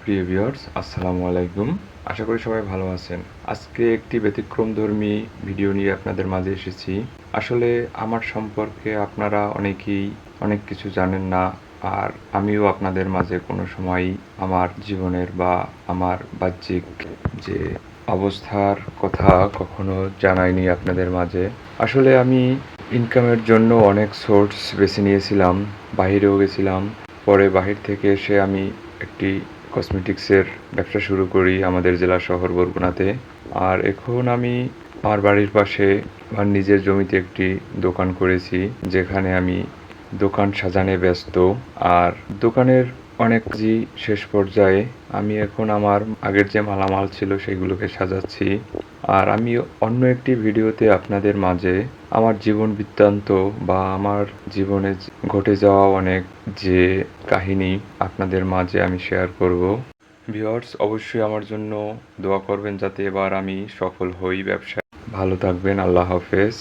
প্রিয় ভিউয়ার্স, আসসালামু আলাইকুম। আশা করি সবাই ভালো আছেন। আজকে একটি ব্যতিক্রমধর্মী ভিডিও নিয়ে আপনাদের মাঝে এসেছি। আসলে আমার সম্পর্কে আপনারা অনেকেই অনেক কিছু জানেন না, আর আমিও আপনাদের মাঝে কোনো সময়ই আমার জীবনের বা আমার বাহ্যিক যে অবস্থার কথা কখনো জানাইনি আপনাদের মাঝে। আসলে আমি ইনকামের জন্য অনেক সোর্স বেছে নিয়েছিলাম, বাহিরেও গেছিলাম। পরে বাহির থেকে এসে আমি একটি কসমেটিক্সের ব্যবসা শুরু করি আমাদের জেলা শহর বরগুনাতে। আর এখন আমি আমার বাড়ির পাশে আমার নিজের জমিতে একটি দোকান করেছি, যেখানে আমি দোকান সাজানে ব্যস্ত। আর দোকানের অনেক কাজই শেষ পর্যায়ে। আমি এখন আমার আগের যে মালামাল ছিল সেগুলোকে সাজাচ্ছি। আর আমি অন্য একটি ভিডিওতে আপনাদের মাঝে আমার জীবন বৃত্তান্ত বা আমার জীবনে ঘটে যাওয়া অনেক যে কাহিনী আপনাদের মাঝে আমি শেয়ার করব। ভিউয়ার্স, অবশ্যই আমার জন্য দোয়া করবেন যাতে এবার আমি সফল হই ব্যবসায়। ভালো থাকবেন। আল্লাহ হাফেজ।